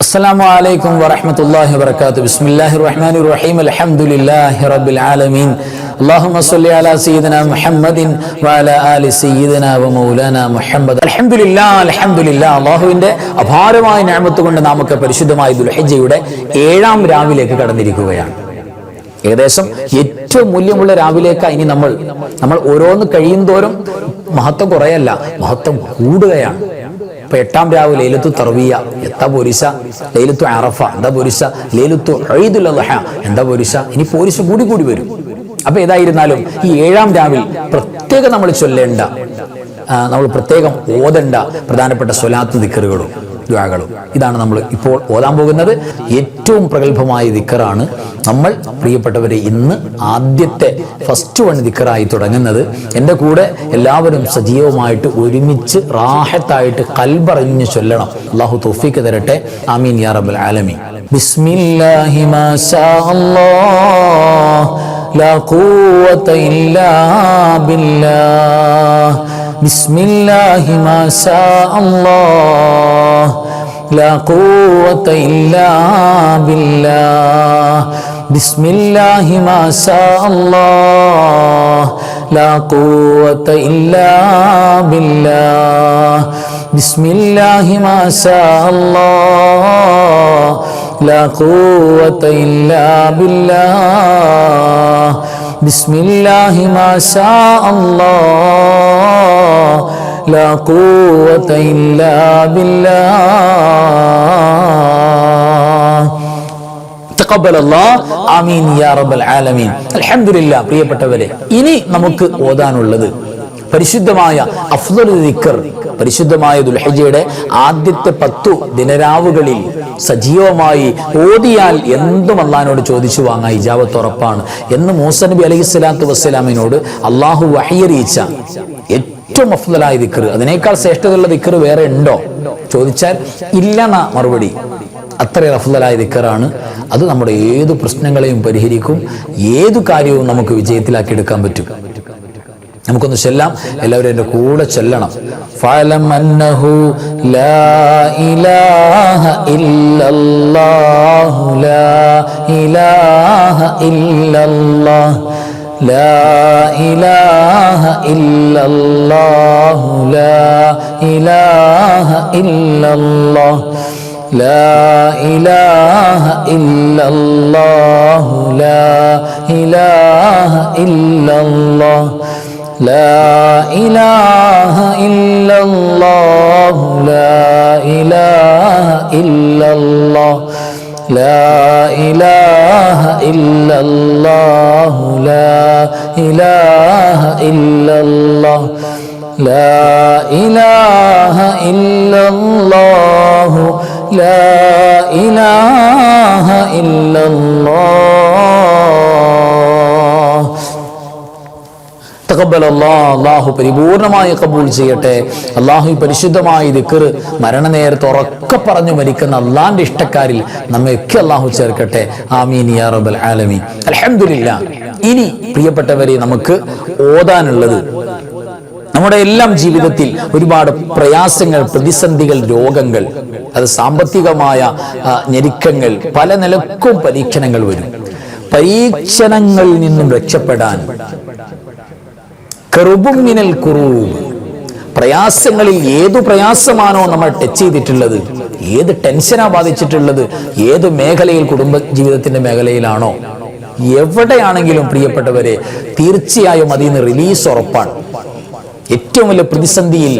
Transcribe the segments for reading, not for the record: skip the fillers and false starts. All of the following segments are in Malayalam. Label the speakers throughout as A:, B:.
A: السلام عليكم ورحمة الله وبركاته. بسم الله الرحمن الرحيم. الحمد لله رب العالمين. اللهم صل على سيدنا محمد وعلى آل سيدنا ومولانا محمد. الحمد لله الحمد لله. അല്ലാഹുവിന്റെ അപാരമായ നിഅമത്ത് കൊണ്ട് നാമൊക്കെ പരിശുദ്ധമായ ദുൽഹിജ്ജയുടെ 7-ാം രാവിലേക്ക് കടന്നിരിക്കുകയാണ്. ഏകദേശം ഏറ്റവും മൂല്യമുള്ള രാവിലേക്ക് ഇനി നമ്മൾ ഓരോന്ന് കഴിയുന്തോറും മഹത്വം കുറയല്ല, മഹത്വം കൂടുകയാണ്. ഇപ്പൊ 8-ാം രാവ് ലൈലത്തു തർവിയ എന്താ പോരിശ, ലൈലത്തു അറഫ എന്താ പോരിശ, ലൈലത്തു ഈദുൽ അദ്ഹ എന്താ പോരിശ, ഇനി പോരിശ കൂടി വരും. അപ്പൊ ഏതായിരുന്നാലും ഈ 7-ാം രാവിൽ പ്രത്യേകം നമ്മൾ ചൊല്ലേണ്ട, നമ്മൾ പ്രത്യേകം ഓതേണ്ട പ്രധാനപ്പെട്ട സ്വലാത്ത് ദിക്റുകളും ദുആകളും ഇതാണ് നമ്മൾ ഇപ്പോൾ ഓതാൻ പോകുന്നത്. ഏറ്റവും പ്രഗത്ഭമായ ദിക്റാണ് നമ്മൾ പ്രിയപ്പെട്ടവരെ ഇന്ന് ആദ്യത്തെ ഫസ്റ്റ് വൺ ദിക്റായി തുടങ്ങുന്നത്. എൻ്റെ കൂടെ എല്ലാവരും സജീവമായിട്ട് ഒരുമിച്ച് റാഹത്തായിട്ട് ഖൽബറിഞ്ഞ് ചൊല്ലണം. അല്ലാഹു തൗഫീഖ് തരട്ടെ. ആമീൻ യാ റബ്ബൽ ആലമീൻ. ബിസ്മില്ലാഹി മാ ശാ അല്ലാഹ് ലാ ഖുവത ഇല്ലാ ബില്ലാഹ്. ബിസ്മില്ലാഹി മാ ശാ അല്ലാഹ് ലാ ഖുവത ഇല്ലാ ബില്ലാഹ്. ബിസ്മില്ലാഹി മാ ശാ അല്ലാഹ് ലാ ഖുവത ഇല്ലാ ബില്ലാഹ്. ബിസ്മില്ലാഹി മാ ശാ അല്ലാഹ് ലാ ഖുവത ഇല്ലാ ബില്ലാഹ്. ബിസ്മില്ലാഹി മാ ശാ അല്ലാഹ് ലാ ഖുവത ഇല്ലാ ബില്ലാഹ്. തഖബ്ബലല്ലാഹ്. ആമീൻ യാ റബ്ബൽ ആലമീൻ. അൽഹംദുലില്ലാഹ്. പ്രിയപ്പെട്ടവരെ, ഇനി നമുക്ക് ഓതാനുള്ളത് പരിശുദ്ധമായ അഫ്ളൽ ദിക്ർ, പരിശുദ്ധമായ ദുൽഹിജ്ജയുടെ ആദ്യത്തെ 10 ദിനരാവുകളിൽ സജീവമായി ഓതിയാൽ എന്തും അല്ലാഹുവിനോട് ചോദിച്ചു വാങ്ങാൻ ഇജാബത്ത് ഉറപ്പാണ് എന്ന് മൂസ നബി അലൈഹിസ്സലാത്തു വസ്സലാമിനോട് അല്ലാഹു വഹ്യറിയിച്ച ഏറ്റവും അഫ്ളലായ ദിക്ർ, അതിനേക്കാൾ ശ്രേഷ്ഠതയുള്ള ദിക്ർ വേറെ ഉണ്ടോ ചോദിച്ചാൽ ഇല്ലെന്ന മറുപടി. അത്രയും അഫ്ളലായ ദിക്റാണ് അത്. നമ്മുടെ ഏതു പ്രശ്നങ്ങളെയും പരിഹരിക്കും, ഏതു കാര്യവും നമുക്ക് വിജയത്തിലാക്കി എടുക്കാൻ പറ്റും. നമുക്കൊന്ന് ചൊല്ലാം, എല്ലാവരും എൻ്റെ കൂടെ ചൊല്ലണം. ഫഅലം അന്നഹു ലാ ഇലാഹ ഇല്ലല്ലാഹു ലാ ഇലാഹ ഇല്ലല്ലാഹ് ലാ ഇലാഹ ഇല്ലല്ലാഹു ലാ ഇലാഹ ഇല്ലല്ലാഹ് ലാ ഇലാഹ ഇല്ലല്ലാഹു ലാ ഇലാഹ ഇല്ലല്ലാഹ് ലാ ഇലാഹ ഇല്ലല്ലാഹു ലാ ഇലാഹ ഇല്ലല്ലാഹ് ലാ ഇലാഹ ഇല്ലല്ലാഹു ലാ ഇലാഹ ഇല്ലല്ലാഹ് ലാ ഇലാഹ ഇല്ലല്ലാഹു ലാ ഇലാഹ ഇല്ലല്ലാഹ്. അല്ലാഹു പരിപൂർണമായി കബൂൽ ചെയ്യട്ടെ. അല്ലാഹു പരിശുദ്ധമായ ദിക്ർ മരണനേരത്ത് ഉറക്കെ പറഞ്ഞു മരിക്കുന്ന അല്ലാഹുവിന്റെ ഇഷ്ടക്കാരിൽ നമ്മയൊക്കെ അല്ലാഹു ചേർക്കട്ടെ. ആമീൻ യാ റബ്ബൽ ആലമീൻ. അൽഹംദുലില്ലാഹ്. ഇനി പ്രിയപ്പെട്ടവരെ, നമുക്ക് ഓതാനുള്ളത്, നമ്മുടെ എല്ലാം ജീവിതത്തിൽ ഒരുപാട് പ്രയാസങ്ങൾ, പ്രതിസന്ധികൾ, രോഗങ്ങൾ, അത് സാമ്പത്തികമായ ഞെരുക്കങ്ങൾ, പല നിലക്കും പരീക്ഷണങ്ങൾ വരും. പരീക്ഷണങ്ങളിൽ നിന്നും രക്ഷപ്പെടാൻ കറുബും മിനൽ കുറൂബ്, പ്രയാസങ്ങളിൽ ഏതു പ്രയാസമാണോ നമ്മൾ ടച്ച് ചെയ്തിട്ടുള്ളത്, ഏത് ടെൻഷനാ ബാധിച്ചിട്ടുള്ളത്, ഏത് മേഖലയിൽ, കുടുംബ ജീവിതത്തിന്റെ മേഖലയിലാണോ, എവിടെയാണെങ്കിലും പ്രിയപ്പെട്ടവരെ തീർച്ചയായും അതിൽ നിന്ന് റിലീസ് ഉറപ്പാണ്. ഏറ്റവും വലിയ പ്രതിസന്ധിയിൽ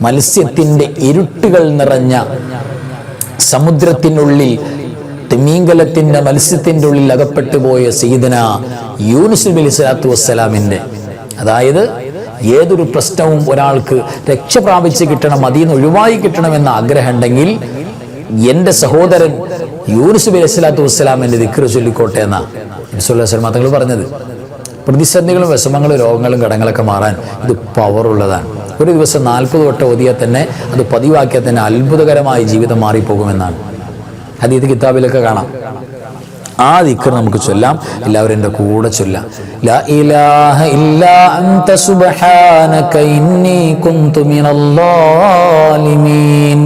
A: മത്സ്യത്തിന്റെ ഇരുട്ടുകൾ നിറഞ്ഞ സമുദ്രത്തിനുള്ളിൽ, തിമീങ്കലത്തിന്റെ മത്സ്യത്തിന്റെ ഉള്ളിൽ അകപ്പെട്ടു പോയ സയ്യിദനാ യൂനുസ് നബി അലൈഹിസ്സലാത്തു വസ്സലാമിന്റെ, അതായത് ഏതൊരു പ്രശ്നവും ഒരാൾക്ക് രക്ഷ പ്രാപിച്ച് കിട്ടണം, അതിൽ നിന്ന് ഒഴിവായി കിട്ടണമെന്ന ആഗ്രഹം ഉണ്ടെങ്കിൽ എൻ്റെ സഹോദരൻ യൂനുസ് നബി അലൈഹിസ്സലാത്തു വസ്സലാമിന്റെ ദിക്ർ ചൊല്ലിക്കോട്ടെ എന്നാ നബി സല്ലല്ലാഹു അലൈഹി വസല്ലം തങ്ങൾ പറഞ്ഞത്. പ്രതിസന്ധികളും വിഷമങ്ങളും രോഗങ്ങളും കടങ്ങളൊക്കെ മാറാൻ ഇത് പവറുള്ളതാണ്. ഒരു ദിവസം 40 വട്ടം ഓതിയാൽ തന്നെ, അത് പതിവാക്കിയാൽ തന്നെ അത്ഭുതകരമായി ജീവിതം മാറിപ്പോകുമെന്നാണ് ഹദീസ് കിതാബിലൊക്കെ കാണാം. ആ ദിക്ർ നമുക്ക് ചൊല്ലാം. എല്ലാവരും എൻ്റെ കൂടെ ചൊല്ലാം. ലാ ഇലാഹ ഇല്ലാ അൻത സുബ്ഹാനക ഇന്നി കുന്തു മിനൽ ളാലിമീൻ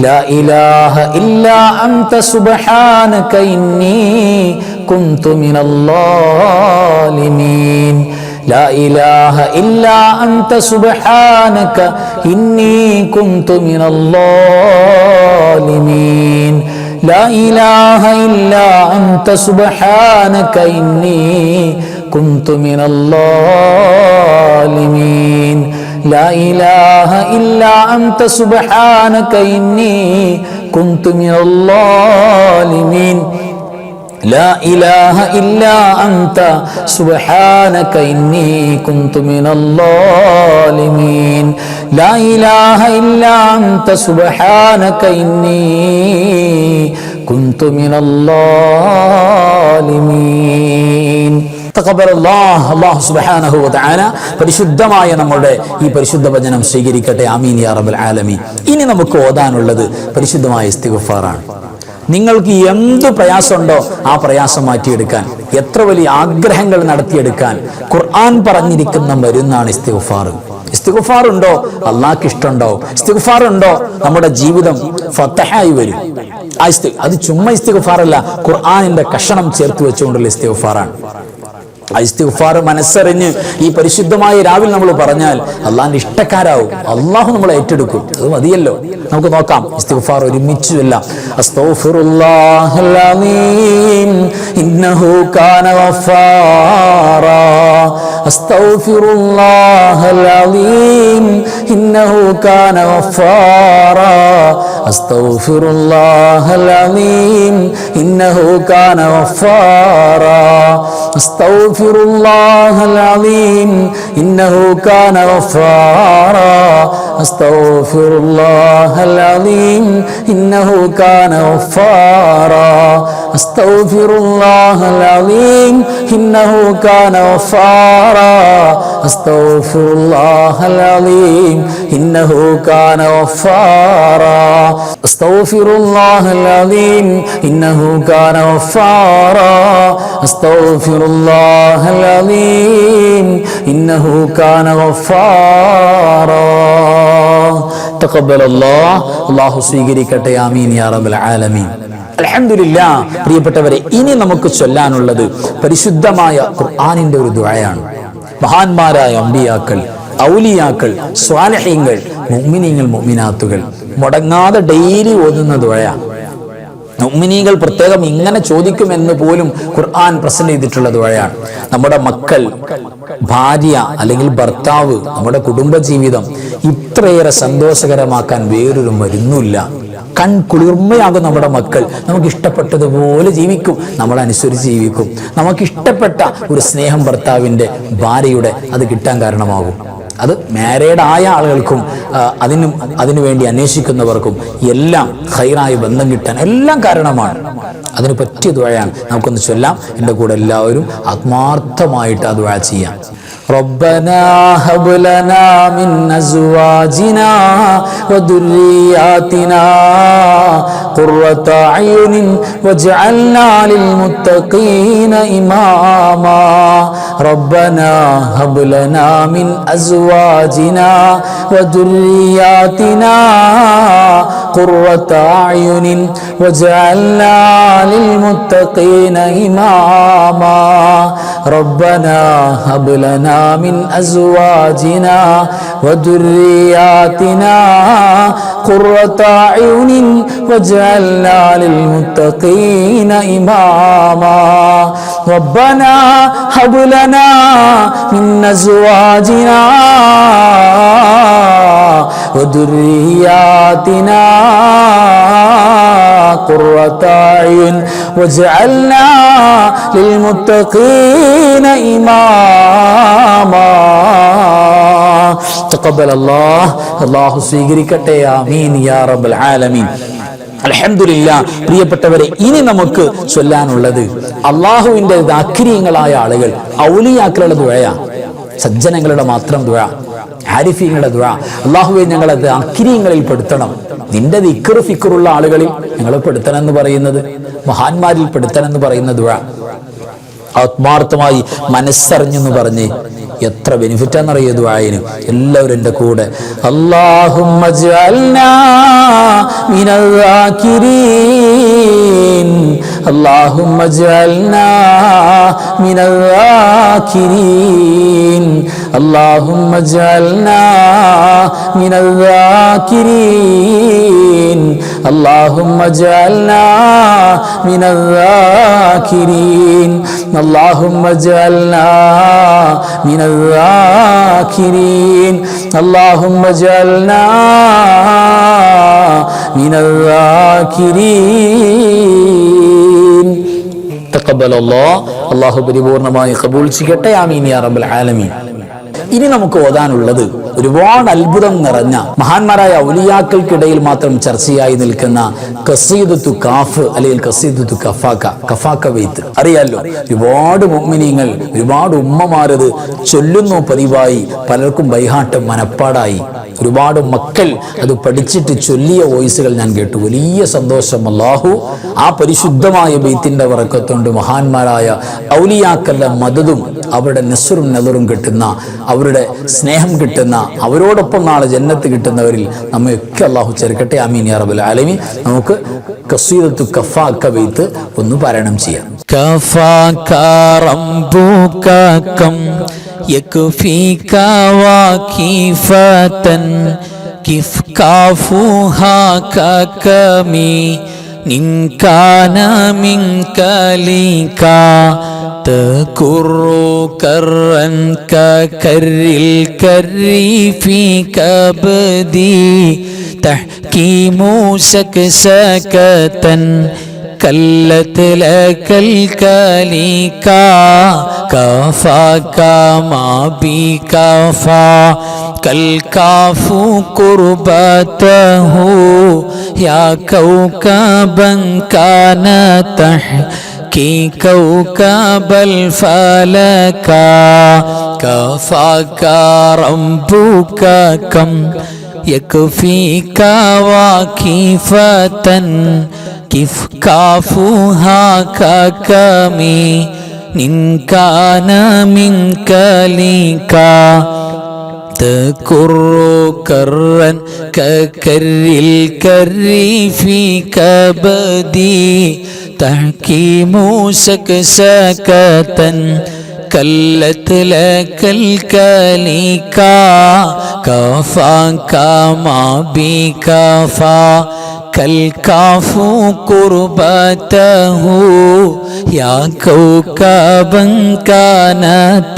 A: ലാ ഇലാഹ ഇല്ലാ അൻത സുബ്ഹാനക ഇന്നി കുന്തു മിനൽ ളാലിമീൻ. ലാ ഇലാഹ ഇല്ലാ അൻത സുബ്ഹാനക ഇന്നി കുന്തു മിനൽ ളാലിമീൻ. ലാ ഇലാഹ ഇല്ലാ അൻത സുബ്ഹാനക ഇന്നി കുന്തു മിനൽ ളാലിമീൻ. ലാ ഇലാഹ ഇല്ലാ അൻത സുബ്ഹാനക ഇന്നി കുന്തു മിനൽ ളാലിമീൻ. ലാ ഇലാഹ ഇല്ലാ അൻത സുബ്ഹാനക ഇന്നി കുന്തു മിനൽ ളാലിമീൻ. ലാ ഇലാഹ ഇല്ലാ അൻത സുബ്ഹാനക ഇന്നി കുന്തു മിനൽ ളാലിമീൻ. അല്ലാഹു സുബ്ഹാനഹു വ തആല പരിശുദ്ധമായ നമ്മുടെ ഈ പരിശുദ്ധ വചനം സ്വീകരിക്കട്ടെ. ആമീൻ യാ റബ്ബൽ ആലമീൻ. ഇനി നമുക്ക് ഓതാനുള്ളത് പരിശുദ്ധമായ ഇസ്തിഗ്ഫാറാണ്. നിങ്ങൾക്ക് എന്ത് പ്രയാസമുണ്ടോ ആ പ്രയാസം മാറ്റിയെടുക്കാൻ, എത്ര വലിയ ആഗ്രഹങ്ങൾ നടത്തിയെടുക്കാൻ ഖുർആൻ പറഞ്ഞിരിക്കുന്ന മരുന്നാണ് ഇസ്തിഗ്ഫാർ. ഇസ്തിഗ്ഫാർ ഉണ്ടോ അള്ളാഹ്ക്ക് ഇഷ്ടമുണ്ടാവും. ഇസ്തിഗ്ഫാർ ഉണ്ടോ നമ്മുടെ ജീവിതം ഫതഹായി വരും. അത് ചുമ്മാ ഇസ്തിഗ്ഫാർ അല്ല, ഖുർആനിന്റെ കഷണം ചേർത്ത് വെച്ചുകൊണ്ടുള്ള ഇസ്തിഗ്ഫാറാണ്. ഇസ്തിഗ്ഫാർ മനസ്സറിഞ്ഞ് ഈ പരിശുദ്ധമായ രാവിലെ നമ്മൾ പറഞ്ഞാൽ അള്ളാഹിന്റെ ഇഷ്ടക്കാരാവും. അള്ളാഹു നമ്മളെ ഏറ്റെടുക്കും. അത് മതിയല്ലോ. നമുക്ക് നോക്കാം ഇസ്തിഗ്ഫാർ ഒരുമിച്ച് ചൊല്ലാം. അസ്തഗ്ഫിറുല്ലാഹൽ അലീം ഇന്നഹു കാന ഗഫാറാ. അസ്തഗ്ഫിറുല്ലാഹൽ അലീം ഇന്നഹു കാന ഗഫാറാ. അസ്തഗ്ഫിറുല്ലാഹൽ അലീം ഇന്നഹു കാന ഗഫാറാ. അസ്തഗ്ഫിറുല്ലാഹൽ അലീം ഇന്നഹു കാന ഗഫാറാ. അസ്തഗ്ഫിറുല്ലാഹൽ അലീം ഇന്നഹു കാന ഗഫാറാ. അസ്തഗ്ഫിറുല്ലാഹൽ അലീം ഇന്നഹു കാന ഗഫാറാ. അസ്തഗ്ഫിറുല്ലാഹൽ അലീം ഇന്നഹു കാന ഗഫാറാ. അസ്തഗ്ഫിറുല്ലാഹൽ അലീം ഇന്നഹു കാന ഗഫാറാ. അസ്തഗ്ഫിറുല്ലാഹൽ അലീം ഇന്നഹു കാന ഗഫാറാ. തഖബ്ബലല്ലാഹ്. അല്ലാഹു സ്വീകരിക്കട്ടെ. ആമീൻ യാ റബ്ബൽ ആലമീൻ. അൽഹംദുലില്ലാ. പ്രിയപ്പെട്ടവരെ, ഇനി നമുക്ക് ചൊല്ലാനുള്ളത് പരിശുദ്ധമായ ഖുർആനിന്റെ ഒരു ദുആയാണ്. മഹാന്മാരായ അമ്പിയാക്കൾ, ഔലിയാക്കൾ, സ്വാലിഹീങ്ങൾ, മുഅ്മിനീങ്ങൾ, മുഅ്മിനാത്തുകൾ മുടങ്ങാതെ ഡെയിലി ഓതുന്ന ദുആയാണ്. മുഅ്മിനീങ്ങൾ പ്രത്യേകം ഇങ്ങനെ ചോദിക്കുമെന്ന് പോലും ഖുർആൻ പ്രസന്റ് ചെയ്തിട്ടുള്ള ദുആയാണ്. നമ്മുടെ മക്കൾ, ഭാര്യ അല്ലെങ്കിൽ ഭർത്താവ്, നമ്മുടെ കുടുംബജീവിതം ഇത്രയേറെ സന്തോഷകരമാക്കാൻ വേറൊരു മരുന്നില്ല. കൺകുളിർമയാകും നമ്മുടെ മക്കൾ. നമുക്ക് ഇഷ്ടപ്പെട്ടതുപോലെ ജീവിക്കും, നമ്മളനുസരിച്ച് ജീവിക്കും. നമുക്ക് ഇഷ്ടപ്പെട്ട ഒരു സ്നേഹം ഭർത്താവിൻ്റെ, ഭാര്യയുടെ അത് കിട്ടാൻ കാരണമാകും. അത് മാരീഡ് ആയ ആളുകൾക്കും അതിനു വേണ്ടി അന്വേഷിക്കുന്നവർക്കും എല്ലാം ഖൈറായ ബന്ധം കിട്ടാൻ എല്ലാം കാരണമാണ്. അതിന് പറ്റിയ ദുആയാണ്. നമുക്കൊന്ന് ചൊല്ലാം. എൻ്റെ കൂടെ എല്ലാവരും ആത്മാർത്ഥമായിട്ട് ആ ദുആ ചെയ്യാം. ربنا هب لنا من أزواجنا وذرياتنا قرة أعين واجعلنا للمتقين إماما. ربنا هب لنا من أزواجنا وذرياتنا قرة أعين واجعلنا للمتقين إماما. ربنا هب لنا من أزواجنا وذرياتنا قرة أعين واجعلنا للمتقين إماما. ربنا هب لنا من أزواجنا وذرياتنا قرة أعين واجعلنا للمتقين إماما. تقبل الله. الله സ്വീകരിക്കട്ടെ. ആമീൻ യാ റബ്ബൽ ആലമീൻ. അൽഹംദുലില്ലാ. പ്രിയപ്പെട്ടവരെ, ഇനി നമുക്ക് ചൊല്ലാനുള്ളത് അള്ളാഹുവിന്റെ ദാക്കിരീയങ്ങളായ ആളുകൾ, ഔലിയാക്കളുടെ ദുആയാണ്. സജ്ജനങ്ങളുടെ മാത്രം ദുആ, ആരിഫീങ്ങളുടെ ദുആ. അള്ളാഹുവേ, ഞങ്ങളെ ദാക്കിരീയങ്ങളിൽ പെടുത്തണം. നിന്റെ ദിക്ർ ഫിക്റുള്ള ആളുകളിൽ ഞങ്ങളെ പെടുത്തണം എന്ന് പറയുന്നത്, മഹാന്മാരിൽ പെടുത്തണം എന്ന് പറയുന്ന ദുആ ആത്മാർത്ഥമായി മനസ്സറിഞ്ഞെന്ന് പറഞ്ഞ് എത്ര ബെനിഫിറ്റാണെന്നറിയോ ദുആയിന്. എല്ലാവരും എൻ്റെ കൂടെ അല്ലാഹുമ്മ ജഅൽനാ മിനൽ ദാകിരീൻ, അല്ലാഹുമ്മ ജഅൽനാ മിനൽ ദാകിരീൻ, അല്ലാഹുമ്മ ജഅൽനാ മിനൽ ദാകിരീൻ, അല്ലാഹുമ്മ ജഅൽനാ മിനൽ ദാകിരീൻ, അല്ലാഹുമ്മ ജഅൽനാ മിനൽ ദാകിരീൻ, അല്ലാഹുമ്മ ജഅൽനാ മിനൽ ദാകിരീൻ. തഖബ്ബലല്ലാഹ്, അല്ലാഹു പരിപൂർണമായി ഖബൂൽ ചെയ്യട്ടെ. ആമീൻ യാ റബ്ബൽ ആലമീൻ. ഇനി നമുക്ക് ഓതാനുള്ളത് ഒരുപാട് അത്ഭുതം നിറഞ്ഞ മഹാന്മാരായ ഔലിയാക്കൾക്കിടയിൽ മാത്രം ചർച്ചയായി നിൽക്കുന്ന ഖസീദത്തു കാഫ് അല്ലെങ്കിൽ ഖസീദത്തു കഫാക്ക വെയ്ത്ത്. അറിയാലോ, ഒരുപാട് മുഅ്മിനീങ്ങൾ, ഒരുപാട് ഉമ്മമാരത് ചൊല്ലുന്നു പതിവായി, പലർക്കും ബൈഹാട്ടം മനപ്പാടായി. ഒരുപാട് മക്കൾ അത് പഠിച്ചിട്ട് ചൊല്ലിയ വോയിസുകൾ ഞാൻ കേട്ടു. വലിയ സന്തോഷം. അല്ലാഹു ആ പരിശുദ്ധമായ ബെയ്ത്തിന്റെ ബറക്കത്തുകൊണ്ട് മഹാന്മാരായ ഔലിയാക്കളുടെ മദദും അവരുടെ നസ്റും നദറും കിട്ടുന്ന, അവരുടെ സ്നേഹം കിട്ടുന്ന, അവരോടൊപ്പം നാളെ ജന്നത്ത് കിട്ടുന്നവരിൽ നമ്മയൊക്കെ അല്ലാഹു ചേർക്കട്ടെ. ആമീൻ യാ റബ്ബൽ ആലമീൻ. നമുക്ക് ഖസീദത്തു കഫാക്ക ബെയ്ത്ത് ഒന്ന് പാരായണം ചെയ്യാം.
B: കഫാക റബ്ബുക കം യക്ഫീക വാകിഫതൻ കിഫ് കാഫുഹാ കകമി നിൻകാന മിൻകലിക തകുറു കറൻ കകരിൽ കരി ഫീ കബദി തഹ്കീമു സകസകതൻ കല്ലത് ലകൽ കലികാ കഫാകാ മാ ബി കഫാ കൽ കാഫു ഖുർബതഹു യാ കൗകബൻ കാന തഹ്കീ കൗകബൽ ഫലകാ കഫാകാ റബ്ബുക കം യക്ഫീക വാകിഫതൻ കിഫ് കാഫുഹാ കകമി നിൻകാന മിൻകലിക തകുറു കറൻ കകരിൽ കരി ഫീ കബദി തഹ്കീമു സകസകതൻ കല്ലത് ലകൽ കലികാ കഫാകാ മാ ബി കഫാ കൽ കാഫു ഖുർബതഹു യാ കൗകബൻ കാന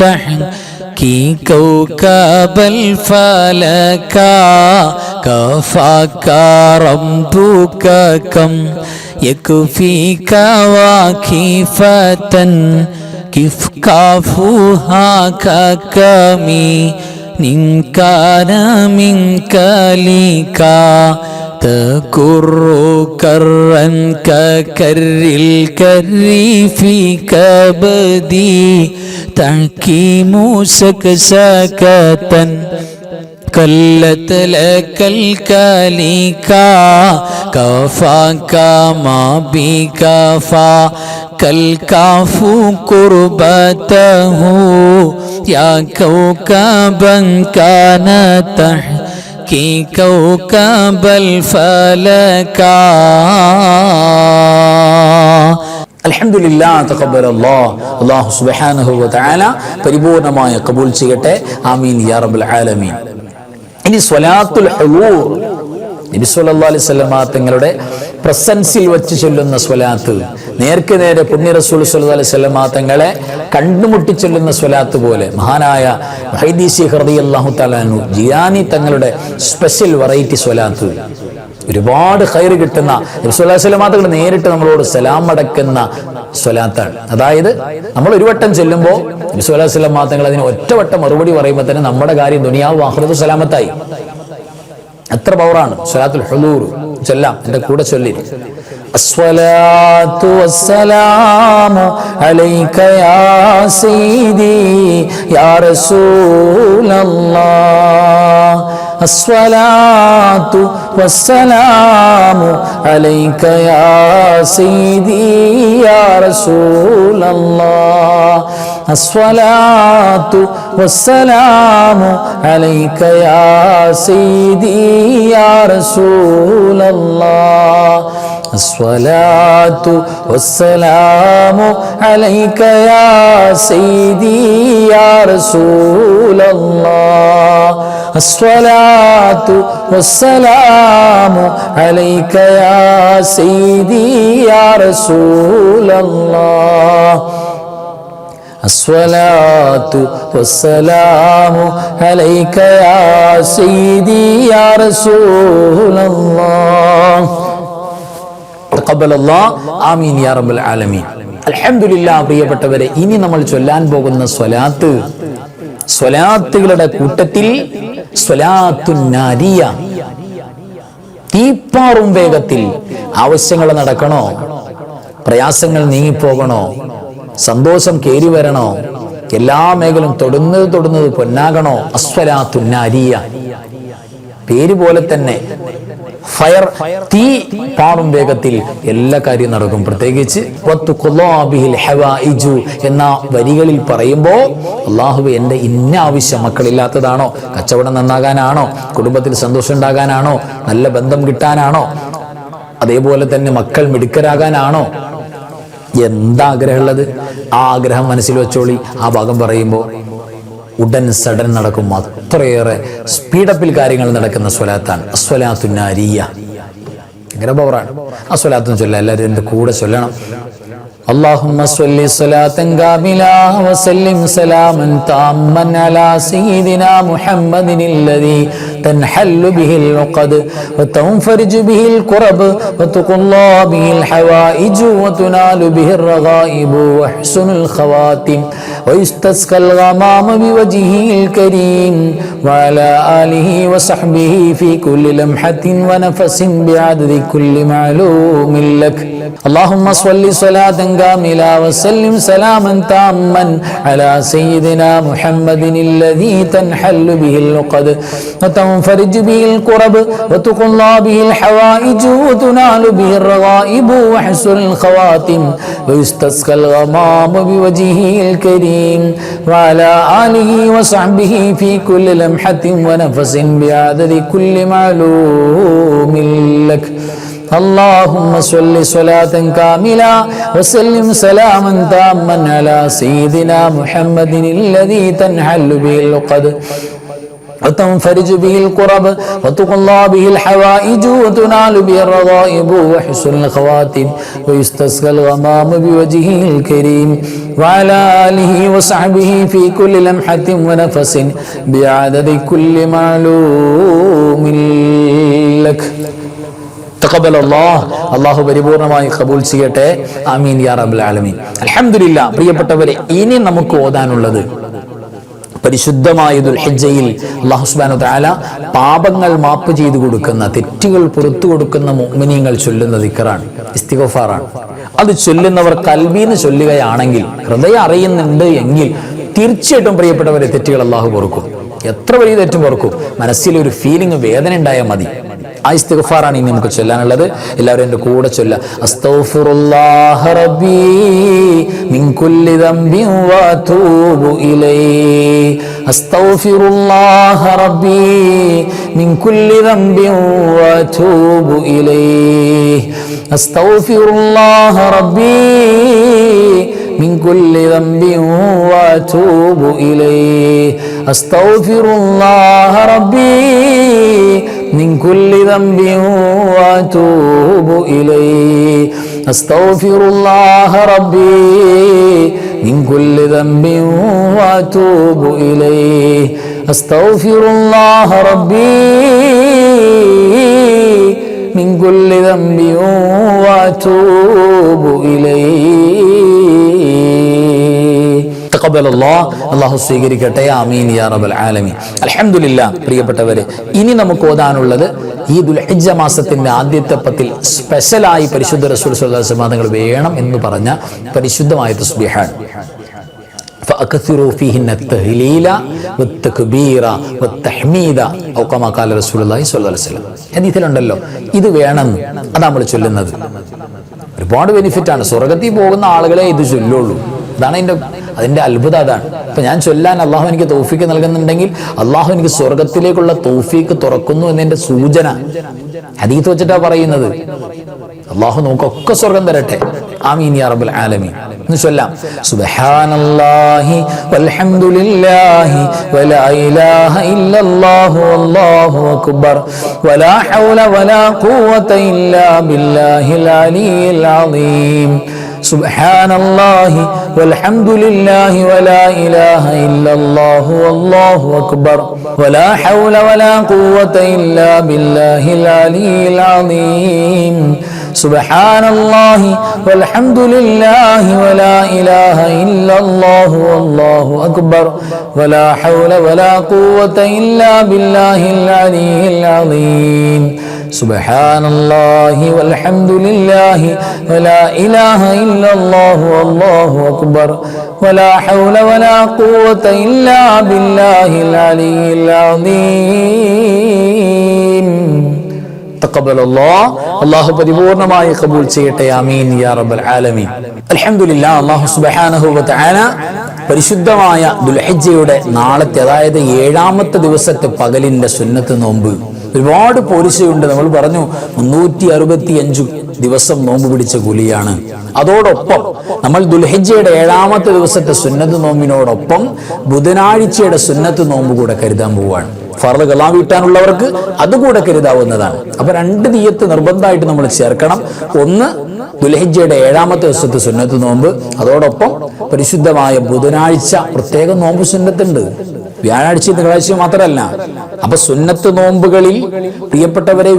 B: തഹ്കീ കൗകബൽ ഫലകാ കഫാകാ റബ്ബുക കം യക്ഫീക വാകിഫതൻ കിഫ് കാഫുഹാ കകമി നിൻകാന മിൻകലിക തകുറു കറൻ കകരിൽ കരി ഫീ കബദി തഹ്കീമു സകസകതൻ കല്ലത് ലകൽ കലികാ കഫാകാ മാ ബി കഫാ കൽ കാഫു ഖുർബതഹു യാ കൗകബൻ കാന തഹ്കീ കൗകബൽ ഫലകാ.
A: അൽഹംദുലില്ലാഹ് തഖബ്ബലല്ലാഹ്. അല്ലാഹു സുബ്ഹാനഹു വ തആല പരിപൂർണമായ ഖബൂൽ ചെയ്യട്ടെ. ആമീൻ യാ റബ്ബൽ ആലമീൻ. ഇനി സ്വലാത്തുൽ ഹുളൂർ, നബി സല്ലല്ലാഹു അലൈഹി വസല്ലം തങ്ങളുടെ പ്രസൻസിൽ വെച്ച് ചൊല്ലുന്ന സ്വലാത്ത്, നേർക്ക് നേരെ പുണ്യ റസൂൽ സല്ലല്ലാഹു അലൈഹി വസല്ലം തങ്ങളെ കണ്ടുമുട്ടി ചൊല്ലുന്ന സ്വലാത്ത് പോലെ മഹാനായ മുഹൈദ്ദീൻ ശൈഖ് റളിയല്ലാഹു തആല അൻഹു ജിലാനി തങ്ങളുടെ സ്പെഷ്യൽ വെറൈറ്റി സ്വലാത്ത്, ഒരുപാട് ഖൈർ കിട്ടുന്ന, നബി സല്ലല്ലാഹു അലൈഹി വസല്ലം തങ്ങൾ നേരിട്ട് നമ്മളോട് സലാം അടക്കുന്ന സ്വലാത്താണ്. അതായത് നമ്മൾ ഒരു വട്ടം ചെല്ലുമ്പോൾ നബി സല്ലല്ലാഹു അലൈഹി വസല്ലം തങ്ങൾ അതിന് ഒറ്റവട്ടം മറുപടി പറയുമ്പോൾ തന്നെ നമ്മുടെ കാര്യം ദുനിയാവ് ആഖിറത്ത് സലാമത്തായി. എത്ര പവറാണ് സ്വലാത്തുൽ ഹുളൂർ. ചൊല്ലാം, എൻ്റെ കൂടെ ചൊല്ലി. അസ്സലാത്തു വസ്സലാമു അലൈക യാ സയ്യിദി യാ റസൂലല്ലാഹ്. അസ്സലാത്തു വസ്സലാമു അലൈക യാ സയ്യിദി യാ റസൂലല്ലാഹ്. അസ്സലാത്തു വസ്സലാമു അലൈക യാ സയ്യിദി യാ റസൂലല്ലാഹ് അസ്സലാത്തു വസ്സലാമു അലൈക യാ സയ്യിദി യാ റസൂലല്ലാഹ് അസ്സലാത്തു വസ്സലാമു അലൈക യാ സയ്യിദി യാ റസൂലല്ലാഹ് അസ്സലാത്തു വസ്സലാമു അലൈക യാ സയ്യിദി യാ റസൂലല്ലാഹ് തഖബ്ബലല്ലാഹ് ആമീൻ യാ റബ്ബൽ ആലമീൻ. അൽഹംദുലില്ലാഹ്. പ്രിയപ്പെട്ടവരെ, ഇനി നമ്മൾ ചൊല്ലാൻ പോകുന്ന സ്വലാത്ത്, സ്വലാത്തുകളുടെ കൂട്ടത്തിൽ സ്വലാത്തുൻ നാരിയ, തീപ്പാറും വേഗത്തിൽ ആവശ്യങ്ങൾ നടക്കണോ, പ്രയാസങ്ങൾ നീങ്ങിപ്പോകണോ, സന്തോഷം കേറി വരണോ, എല്ലാ മേഖലയും തൊടുന്നത് പൊന്നാകണോ, അസ്വലാത്തുൻ നാരിയ. പേര് പോലെ തന്നെ ഫയർ, തീ പാറും വേഗത്തിൽ എല്ലാ കാര്യവും നടക്കും. പ്രത്യേകിച്ച് എന്ന വരികളിൽ പറയുമ്പോൾ അല്ലാഹുവേ, എൻ്റെ ഇന്ന ആവശ്യം, മക്കളില്ലാത്തതാണോ, കച്ചവടം നന്നാകാനാണോ, കുടുംബത്തിൽ സന്തോഷം ഉണ്ടാകാനാണോ, നല്ല ബന്ധം കിട്ടാനാണോ, അതേപോലെ തന്നെ മക്കൾ മിടുക്കരാകാനാണോ, എന്താഗ്രഹമുള്ളത് ആ ആഗ്രഹം മനസ്സിൽ വെച്ചോളി. ആ ഭാഗം പറയുമ്പോൾ ഉടൻ സഡൻ നടക്കും. അത്രയേറെ സ്പീഡപ്പിൽ കാര്യങ്ങൾ നടക്കുന്ന സ്വലാത്താണ് അസ്വലാത്തുൻ നാരിയ. ഭയങ്കര പവറാണ് ആ സ്വലാത്തും ചൊല്ലാം. എല്ലാവരും എൻ്റെ കൂടെ ചൊല്ലണം. اللهم صل صلاة كاملة وسلم سلاما تاما على سيدنا محمد الذي تنحل به العقد وتنفرج به الكرب وتقضى به الحوائج وتنال به الرغائب وحسن الخواتم ويستسقى الغمام بوجهه الكريم وعلى آله وصحبه في كل لمحة ونفس بعدد كل معلوم لك. اللهم صل صلاة كاملة وسلم سلاما تاما على سيدنا محمد الذي تنحل به العقد وتنفرج به الكرب وتقضى به الحوائج وتنال به الرغائب وحسن الخواتم ويستسقى الغمام بوجهه الكريم وعلى آله وصحبه في كل لمحة ونفس بعدد كل معلوم لك. اللهم صل صلاة كاملة وسلم سلاما تاما على سيدنا محمد الذي تنحل به العقد وتنفرج به الكرب وتقضى به الحوائج وتنال به الرغائب وحسن الخواتم ويستسقى الغمام بوجهه الكريم وعلى آله وصحبه في كل لمحة ونفس بعدد كل معلوم لك. അല്ലാഹു പരിപൂർണമായി ഖബൂൽ ചെയ്യട്ടെ. ആമീൻ യാ റബ്ബൽ ആലമീൻ. അൽഹംദുലില്ലാ. പ്രിയപ്പെട്ടവരെ, ഇനി നമുക്ക് ഓതാനുള്ളത് പരിശുദ്ധമായ ദുൽഹിജ്ജയിൽ അല്ലാഹു സുബ്ഹാനഹു വ തആല പാപങ്ങൾ മാപ്പ് ചെയ്തു കൊടുക്കുന്ന, തെറ്റുകൾ പുറത്തു കൊടുക്കുന്ന മുഅ്മിനീങ്ങൾ ചൊല്ലുന്ന ദിക്റാണ്, ഇസ്തിഗ്ഫാറാണ്. അത് ചൊല്ലുന്നവർ ഖൽബീന്ന് ചൊല്ലുകയാണെങ്കിൽ, ഹൃദയം അറിയുന്നുണ്ട് എങ്കിൽ തീർച്ചയായിട്ടും പ്രിയപ്പെട്ടവരെ തെറ്റുകൾ അല്ലാഹു പൊറുക്കും. എത്ര വലിയ തെറ്റും പൊറുക്കും. മനസ്സിലൊരു ഫീലിംഗ്, വേദന ഉണ്ടായാൽ മതി. ആ ഇസ്തിഗ്ഫാറാണ് ഇനി നമുക്ക് ചൊല്ലാനുള്ളത്. എല്ലാവരും എൻ്റെ കൂടെ ചൊല്ല. അസ്തഗ്ഫിറുല്ലാഹ റബ്ബി മിൻ കുല്ലി ദംബിൻ വഅതൂബു ഇലൈഹി. അസ്തഗ്ഫിറുല്ലാഹ റബ്ബി മിൻ കുല്ലി ദംബിൻ വഅതൂബു ഇലൈഹി. അസ്തഗ്ഫിറുല്ലാഹ റബ്ബി من كل ذنب واتوب اليه. استغفر الله ربي من كل ذنب واتوب اليه. استغفر الله ربي من كل ذنب واتوب اليه. استغفر الله ربي من كل ذنب واتوب اليه. അല്ലാഹു സ്വീകരിക്കട്ടെ. ആമീൻ യാ റബ്ബൽ ആലമീൻ. അൽഹംദുലില്ലാ. പ്രിയപ്പെട്ടവരെ, ഇനി നമുക്ക് ഓതാനുള്ളത് ഈ ദുൽഹിജ്ജ മാസത്തിന്റെ ആദ്യത്തെ പത്തിൽ സ്പെഷ്യലായി പരിശുദ്ധ റസൂൽ സ്വല്ലല്ലാഹു അലൈഹി വസല്ലം തങ്ങൾ വേണം എന്ന് പറഞ്ഞ പരിശുദ്ധമായ തസ്ബീഹാണ്. فأكثروا فيهن التهليل والتكبير والتحميد أو كما قال رسول الله صلى الله عليه وسلم. ഹദീസിലുണ്ടല്ലോ ഇത് വേണം, അതാണ് നമ്മൾ ചൊല്ലുന്നത്. ഒരുപാട് ബെനിഫിറ്റ് ആണ്. സ്വർഗ്ഗത്തിൽ പോകുന്ന ആളുകളെ ഇത് ചൊല്ലുള്ളൂ. അതാണ് അതിൻ്റെ അതിൻ്റെ അത്ഭുതം അതാണ്. അപ്പം ഞാൻ ചൊല്ലാൻ അള്ളാഹു എനിക്ക് തൗഫീക്ക് നൽകുന്നുണ്ടെങ്കിൽ അള്ളാഹു എനിക്ക് സ്വർഗത്തിലേക്കുള്ള തൗഫീക്ക് തുറക്കുന്നു എന്നതിൻ്റെ സൂചന ഹദീസ് വെച്ചിട്ടാ പറയുന്നത്. അള്ളാഹു നമുക്കൊക്കെ സ്വർഗം തരട്ടെ. ആമീൻ യാ റബ്ബൽ ആലമീൻ. എന്ന് ചൊല്ലാം. സുബ്ഹാനല്ലാഹി വൽഹംദുലില്ലാഹി വലാ ഇലാഹ ഇല്ലല്ലാഹു വല്ലാഹു അക്ബർ വലാ ഹൗല വലാ ഖുവത ഇല്ലാ ബില്ലാഹിൽ അലിയിൽ അളീം. സുബ്ഹാനല്ലാഹി വൽഹംദുലില്ലാഹി വലാ ഇലാഹ ഇല്ലല്ലാഹു വല്ലാഹു അക്ബർ വലാ ഹൗല വലാ ഖുവത ഇല്ലാ ബില്ലാഹിൽ അലിയിൽ അളീം. സുബ്ഹാനല്ലാഹി വൽഹംദുലില്ലാഹി വലാ ഇലാഹ ഇല്ലല്ലാഹു വല്ലാഹു അക്ബർ വലാ ഹൗല വലാ ഖുവത ഇല്ലാ ബില്ലാഹിൽ അലിയിൽ അളീം. സുബ്ഹാനല്ലാഹി വൽഹംദുലില്ലാഹി വലാ ഇലാഹ ഇല്ലല്ലാഹു വല്ലാഹു അക്ബർ വലാ ഹൗല വലാ ഖുവത ഇല്ലാ ബില്ലാഹിൽ അലിയിൽ അളീം. തഖബ്ബലല്ലാഹ്. അല്ലാഹു പരിപൂർണമായി ഖബൂൽ ചെയ്യട്ടെ. ആമീൻ യാ റബ്ബൽ ആലമീൻ. അൽഹംദുലില്ലാഹ്. അല്ലാഹു സുബ്ഹാനഹു വ തആല പരിശുദ്ധമായ ദുൽഹിജ്ജയുടെ നാളത്തെ, അതായത് 7ാമത്തെ ദിവസത്തെ പകലിന്റെ സുന്നത്ത് നോമ്പ് ഒരുപാട് പോരിശയുണ്ട്. നമ്മൾ പറഞ്ഞു 365 ദിവസം നോമ്പ് പിടിച്ച കൂലിയാണ്. അതോടൊപ്പം നമ്മൾ ദുൽഹിജ്ജയുടെ 7ാമത്തെ ദിവസത്തെ സുന്നത്ത് നോമ്പിനോടൊപ്പം ബുധനാഴ്ചയുടെ സുന്നത്ത് നോമ്പ് കൂടെ കരുതാൻ പോവുകയാണ്. ഫർദ് ഖളാ വീട്ടാനുള്ളവർക്ക് അതുകൂടെ കരുതാവുന്നതാണ്. അപ്പൊ 2 നിയ്യത്ത് നിർബന്ധമായിട്ട് നമ്മൾ ചേർക്കണം. ഒന്ന് ദുൽഹിജ്ജയുടെ 7ാമത്തെ ദിവസത്തെ സുന്നത്ത് നോമ്പ്, അതോടൊപ്പം പരിശുദ്ധമായ ബുധനാഴ്ച പ്രത്യേക നോമ്പ് സുന്നത്തുണ്ട്. വ്യാഴാഴ്ച തിങ്കളാഴ്ച മാത്രമല്ല. അപ്പൊ സുന്നത്ത് നോമ്പുകളിൽ പ്രിയപ്പെട്ടവരെ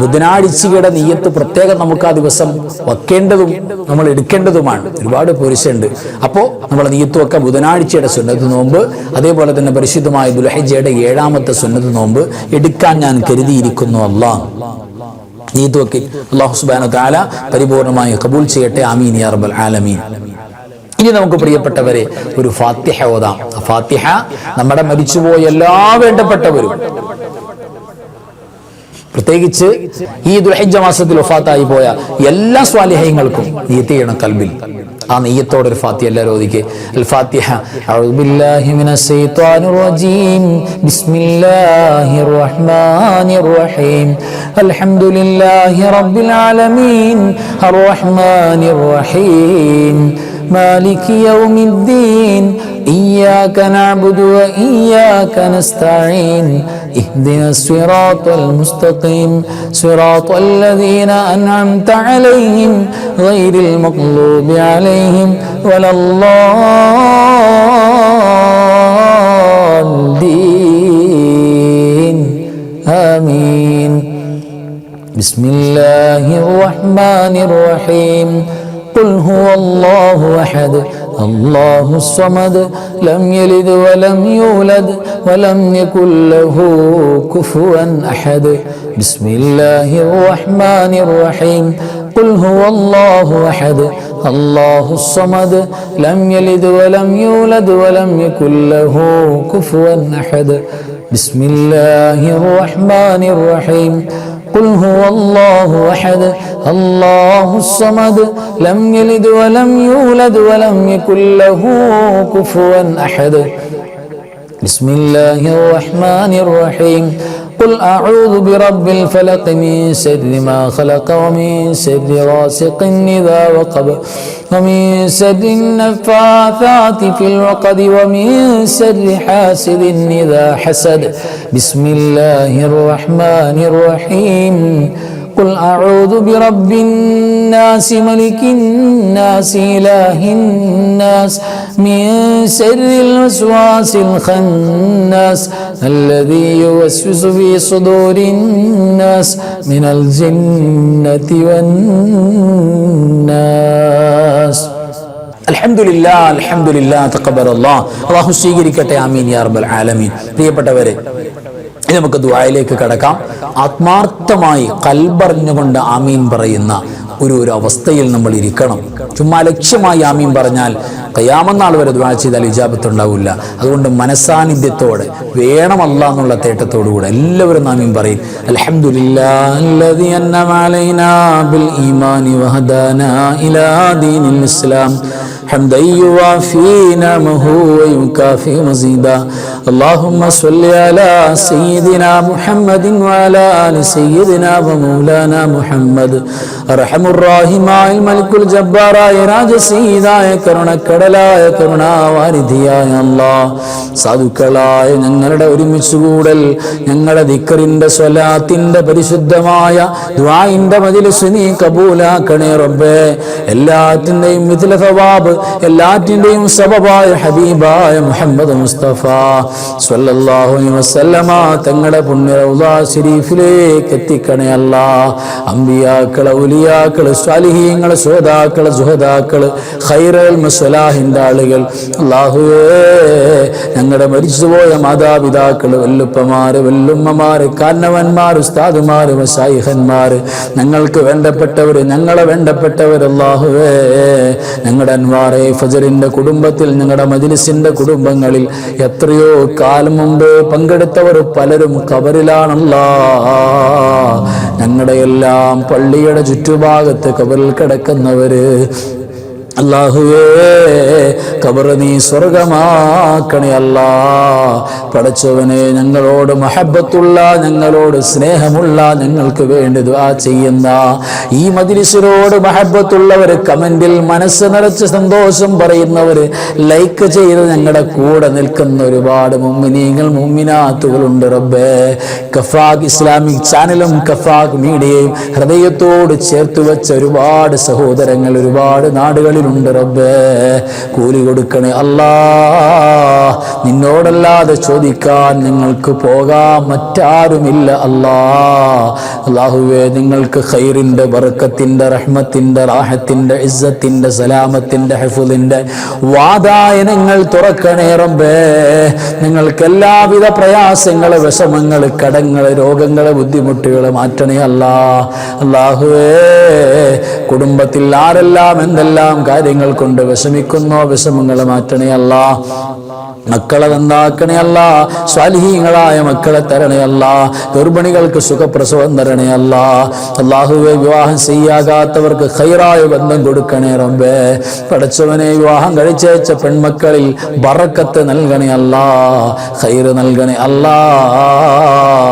A: ബുധനാഴ്ചയുടെ നിയ്യത്ത് പ്രത്യേകം നമുക്ക് ആ ദിവസം വെക്കേണ്ടതും നമ്മൾ എടുക്കേണ്ടതുമാണ്. ഒരുപാട് പുരുഷുണ്ട്. അപ്പോൾ നമ്മൾ നിയ്യത്ത് വെക്ക ബുധനാഴ്ചയുടെ സുന്നത്ത് നോമ്പ്, അതേപോലെ തന്നെ പരിശുദ്ധമായ ദുൽഹിജ്ജയുടെ 7ാമത്തെ സുന്നത്ത് നോമ്പ് എടുക്കാൻ ഞാൻ കരുതിയിരിക്കുന്നു. അല്ലാഹ് നീയത്ത് വെക്കി. അല്ലാഹു സുബ്ഹാനഹു വ തആല പരിപൂർണമായി ഖബൂൽ ചെയ്യട്ടെ. ആമീൻ യാ റബ്ബൽ ആലമീൻ. ഇനി നമുക്ക് പ്രിയപ്പെട്ടവരെ ഒരു ഫാത്തിഹ ഓതാം. ഫാത്തിഹ നമ്മുടെ മരിച്ചുപോയ എല്ലാ വേണ്ടപ്പെട്ടവരും, പ്രത്യേകിച്ച് ഈ ദുൽഹിജ്ജ മാസത്തിൽ വഫാത്തായി പോയ എല്ലാ സ്വാലിഹീങ്ങൾക്കും നിയ്യത്ത് ചെയ്യണം കൽബിൽ. ആ നിയ്യത്തോടെ ഒരു ഫാത്തിഹ എല്ലാവരും ഓതിക്കേ. അൽ ഫാത്തിഹ. അഊദു ബില്ലാഹി മിനശ് ശൈത്വാനിർ റജീം. ബിസ്മില്ലാഹിർ റഹ്മാനിർ റഹീം. അൽഹംദുലില്ലാഹി റബ്ബിൽ ആലമീൻ അർറഹ്മാനിർ റഹീം مالك يوم الدين إياك نعبد وإياك نستعين اهدنا الصراط المستقيم صراط الذين أنعمت عليهم غير المغضوب عليهم ولا الضالين آمين. بسم الله الرحمن الرحيم. قل هو الله أحد الله الصمد لم يلد ولم يولد ولم يكن له كفوا أحد. بسم الله الرحمن الرحيم. قل هو الله أحد الله الصمد لم يلد ولم يولد ولم يكن له كفوا أحد. بسم الله الرحمن الرحيم. قل هو الله أحد الله الصمد لم يلد ولم يولد ولم يكن له كفوا أحد. بسم الله الرحمن الرحيم. قل أعوذ برب الفلق من شر ما خلق ومن شر غاسق إذا وقب ومن شر النفاثات في العقد ومن شر حاسد إذا حسد. بسم الله الرحمن الرحيم. قل أعوذ برب الناس ملك الناس إله الناس من شر الوسواس الخناس الذي يوسوس في صدور الناس من الجنة والناس. അൽഹംദുലില്ലാ അൽഹംദുലില്ലാ തഖബ്ബലല്ലാഹ്. അല്ലാഹു സ്വീകരിക്കട്ടെ. ആമീൻ യാ റബ്ബൽ ആലമീൻ. പ്രിയപ്പെട്ടവരെ, ഇനി നമുക്ക് ദുആയിലേക്ക് കടക്കാം. ആത്മാർത്ഥമായി കൽബറിഞ്ഞുകൊണ്ട് ആമീൻ പറയുന്ന ഒരു അവസ്ഥയിൽ നമ്മൾ ഇരിക്കണം. ചുമ്മാ ലക്ഷ്യമായി ആമീൻ പറഞ്ഞാൽ ഖിയാമത്ത് നാൾ വരെ ദുആ ചെയ്താൽ ഇജാബത്ത് ഉണ്ടാവില്ല. അതുകൊണ്ട് മനസാന്നിധ്യത്തോടെ വേണം അല്ലാഹ് എന്നുള്ള തേട്ടത്തോടുകൂടെ എല്ലാവരും ആമീൻ പറയും. അൽഹംദുലില്ലാഹി അൻഅമ അലൈനാ ബിൽ ഈമാനി വഹദാനാ ഇലാ ദീനിൽ ഇസ്ലാം حمدا يوافي نعمه ويكافئ مزيدا اللهم صل على سيدنا محمد وعلى آل سيدنا ومولانا محمد أرحم الراحمين الملك الجبار രാജസീതായ കരുണക്കടലായ കരുണാവാരിധിയായ അല്ലാഹ് സാധുക്കളായ ഞങ്ങളുടെ ഒരുമിച്ചുകൂടൽ ഞങ്ങളുടെ ദിക്റിന്റെ സ്വലാത്തിന്റെ പരിശുദ്ധമായ ദുആഇന്റെ മജ്ലിസ് നീ കബൂലാക്കണേ റബ്ബേ. എല്ലാത്തിന്റെയും മിഥ്ല സവാബ് എല്ലാറ്റിന്റെയും സബബായ ഹബീബായ മുഹമ്മദ് മുസ്തഫ സ്വല്ലല്ലാഹു അലൈഹി വസല്ലമ തങ്ങളുടെ പുണ്യ റൗള ശരീഫിലേക്ക് എത്തിക്കണേ അല്ലാഹ്. അംബിയാക്കള് ഔലിയാക്കള് സ്വാലിഹീങ്ങള് ശുഹദാക്കള് സുഹദാക്കള് ഖൈറുൽ മസ്ലാഹിന്റെ ആളുകൾ അല്ലാഹുവേ ഞങ്ങളുടെ മരിച്ചുപോയ മാതാപിതാക്കള് വല്ലുപ്പമാര് വല്ലുമ്മമാര് കാരണവന്മാര് ഉസ്താദുമാര് മശായിഖന്മാര് ഞങ്ങൾക്ക് വേണ്ടപ്പെട്ടവര് ഞങ്ങളെ വേണ്ടപ്പെട്ടവർ അല്ലാഹുവേ ഞങ്ങളുടെ അൻവാറെ ഫജറിന്റെ കുടുംബത്തിൽ ഞങ്ങളുടെ മജ്ലിസിന്റെ കുടുംബങ്ങളിൽ എത്രയോ കാലം മുമ്പ് പങ്കെടുത്തവർ പലരും ഖബറിലാണല്ലാഹ്. ഞങ്ങളുടെ എല്ലാം പള്ളിയുടെ ചുറ്റുഭാഗത്ത് ഖബറിൽ കിടക്കുന്നവര് അല്ലാഹുവേ ഖബർ നീ സ്വർഗമാക്കണേ അല്ലാഹ്. പടച്ചവനെ ഞങ്ങളോട് മഹബ്ബത്തുള്ള ഞങ്ങളോട് സ്നേഹമുള്ള ഞങ്ങൾക്ക് വേണ്ടി ദുആ ചെയ്യുന്ന ഈ മജ്ലിസിനോട് മഹബ്ബത്തുള്ളവർ കമന്റിൽ മനസ്സ് നിറച്ച് സന്തോഷം പറയുന്നവർ ലൈക്ക് ചെയ്ത് ഞങ്ങളുടെ കൂടെ നിൽക്കുന്ന ഒരുപാട് മുഅ്മിനീങ്ങൾ മുഅ്മിനാത്തുകളുണ്ട് റബ്ബേ. കഫാഖ് ഇസ്ലാമിക് ചാനലും കഫാഖ് മീഡിയയും ഹൃദയത്തോട് ചേർത്ത് വെച്ച ഒരുപാട് സഹോദരങ്ങൾ ഒരുപാട് നാടുകളിൽ ഉണ്ട് റബ്ബേ. കൂലി കൊടുക്കണേ അല്ലാഹ്. നിന്നോടല്ലാതെ ചോദിക്കാൻ ഞങ്ങൾക്ക് പോകാൻ മറ്റാരുമില്ല അല്ലാഹ്. അല്ലാഹുവേ നിങ്ങൾക്ക് ഖൈറിന്റെ ബർക്കത്തിന്റെ റഹ്മത്തിന്റെ റാഹത്തിന്റെ ഇസ്സത്തിന്റെ സലാമത്തിന്റെ ഹിഫ്ളിന്റെ വാതായനങ്ങൾ തുറക്കണേ റബ്ബേ. നിങ്ങൾക്ക് എല്ലാവിധ പ്രയാസങ്ങള് വിഷമങ്ങള് കടങ്ങള് രോഗങ്ങള് ബുദ്ധിമുട്ടുകള് മാറ്റണേ അല്ലാഹ്. അല്ലാഹുവേ കുടുംബത്തിൽ ആരെല്ലാം എന്തെല്ലാം കാര്യങ്ങൾ കൊണ്ട് വിഷമിക്കുന്നോ വിഷമങ്ങൾ മാറ്റണേ അല്ലാഹ്. മക്കളെ നന്നാക്കണേ അല്ലാഹ്. സ്വാലിഹീങ്ങളായ മക്കളെ തരണേ അല്ലാഹ്. ഗർഭിണികൾക്ക് സുഖപ്രസവം തരണേ അല്ലാഹ്. അല്ലാഹുവേ വിവാഹം ചെയ്യാകാത്തവർക്ക് ഖൈറായ ബന്ധം കൊടുക്കണേ റബ്ബേ. പടച്ചവനെ വിവാഹം കഴിച്ചേച്ച പെൺമക്കളിൽ ബറക്കത്ത് നൽകണേ അല്ലാഹ്. ഖൈർ നൽകണേ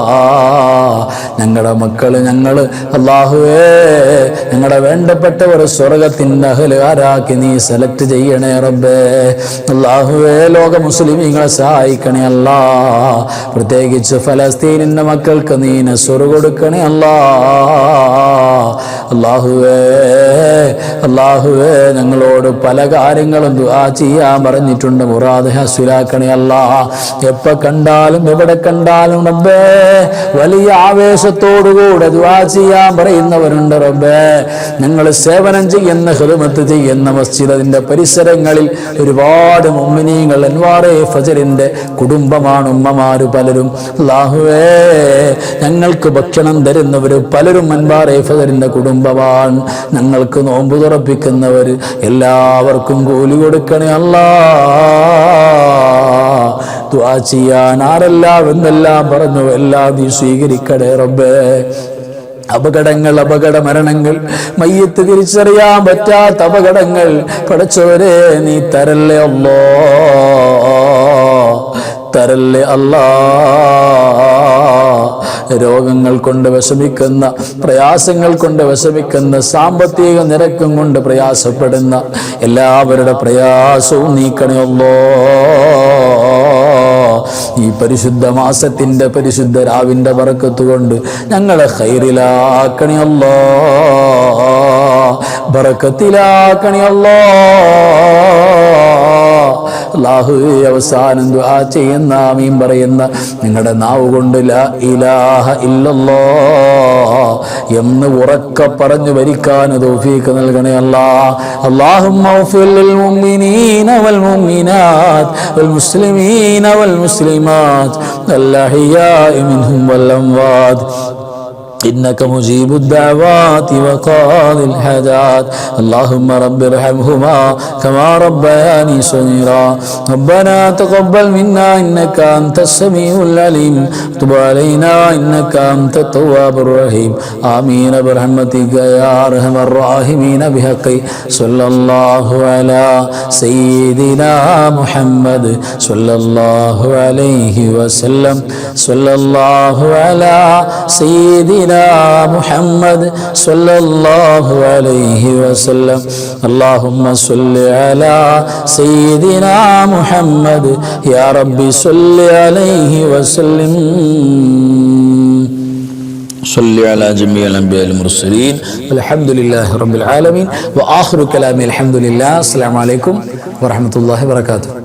A: അല്ലാഹ്. ഞങ്ങളുടെ മക്കള് ഞങ്ങള് അല്ലാഹുവേ ഞങ്ങളുടെ വേണ്ടപ്പെട്ടവർ സ്വർഗത്തിന്റെ അഹ്ലുകാരാക്കി നീ സെലക്ട് ചെയ്യണേ റബ്ബേ. അല്ലാഹുവേ ലോക മുസ്ലിമീങ്ങളെ സഹായിക്കണേ അല്ലാഹ്. പ്രത്യേകിച്ച് ഫലസ്തീനിന്റെ മക്കൾക്ക് നീ നസ്ർ കൊടുക്കണേ അല്ലാഹ്. അല്ലാഹുവേ അല്ലാഹുവേ ഞങ്ങളോട് പല കാര്യങ്ങളും ദുആ ചെയ്യാൻ പറഞ്ഞിട്ടുണ്ട്. മുറാദ് ഹസ്വിലാക്കണേ അല്ലാഹ്. എപ്പോ കണ്ടാലും എവിടെ കണ്ടാലും റബ്ബേ വലിയ ആവേശത്തോടുകൂടെ ദുആ ചെയ്യാൻ പറയുന്നവരുണ്ട് റബ്ബേ. ഞങ്ങൾ സേവനം ചെയ്യുന്ന ഖിദ്മത്ത് ചെയ്യുന്ന മസ്ജിദിന്റെ പരിസരങ്ങളിൽ ഒരുപാട് മുഅ്മിനീങ്ങൾ അൻവാറെ ഫജറിന്റെ കുടുംബമാണ് ഉമ്മമാര് പലരും. അല്ലാഹുവേ ഞങ്ങൾക്ക് ഭക്ഷണം തരുന്നവര് പലരും അൻവാറെ ഫജറിന്റെ കുടുംബമാണ്. ഞങ്ങൾക്ക് നോമ്പ് തുറപ്പിക്കുന്നവർ എല്ലാവർക്കും കൂലി കൊടുക്കണേ അല്ലാഹ്. ദുആ ചെയ്യാൻ ആരെല്ലാം എന്നെല്ലാം പറഞ്ഞു എല്ലാം നീ സ്വീകരിക്കണേ റബ്ബേ. അപകടങ്ങൾ അപകട മരണങ്ങൾ മയ്യത്ത് തിരിച്ചറിയാൻ പറ്റാത്ത അപകടങ്ങൾ പടച്ചവരെ നീ തരല്ലേ അല്ലാഹ്. തരല്ലേ അല്ലാഹ്. രോഗങ്ങൾ കൊണ്ട് വിഷമിക്കുന്ന പ്രയാസങ്ങൾ കൊണ്ട് വിഷമിക്കുന്ന സാമ്പത്തിക നിരക്കും കൊണ്ട് പ്രയാസപ്പെടുന്ന എല്ലാവരുടെ പ്രയാസവും നീക്കണേ അല്ലാഹ്. ഈ പരിശുദ്ധ മാസത്തിന്റെ പരിശുദ്ധ രാവിന്റെ ബറക്കത്ത് കൊണ്ട് ഞങ്ങളെ ഖൈറിലാക്കണേ അല്ലാഹ്. ബറക്കത്തിലാക്കണേ അല്ലാഹ്. അല്ലാഹുവേ അവസാനം ദുആ ചെയ്യുന്ന ആമീൻ പറയുന്ന നിങ്ങളുടെ നാവ് കൊണ്ട് ലാ ഇലാഹ ഇല്ലല്ലാഹ് എന്ന് ഉറക്കെ പറഞ്ഞു ഭരിക്കാൻ തൗഫീഖ് നൽകണേ അല്ലാഹ്. അല്ലാഹുമ്മ ഗ്ഫിർ ലിൽ മുഅ്മിനീന വൽ മുഅ്മിനാത്ത് വൽ മുസ്ലിമീന വൽ മുസ്ലിമാത്ത് അൽ അഹ്യാഇ മിൻഹും വൽ അംവാത് إنك مجيب الدعوات وقاضي الحاجات اللهم رب ارحمهما كما ربياني صغيرا ربنا تقبل منا إنك أنت السميع العليم تب علينا إنك أنت التواب الرحيم آمين برحمتك يا أرحم الراحمين بحق صلى الله على سيدنا محمد صلى الله عليه وسلم صلى الله على سيدنا محمد صلى الله عليه وسلم اللهم صل على سيدنا محمد يا ربي صل عليه وسلم صل على جميع الأنبياء المرسلين والحمد لله رب العالمين وآخر كلامي الحمد لله السلام عليكم ورحمة الله وبركاته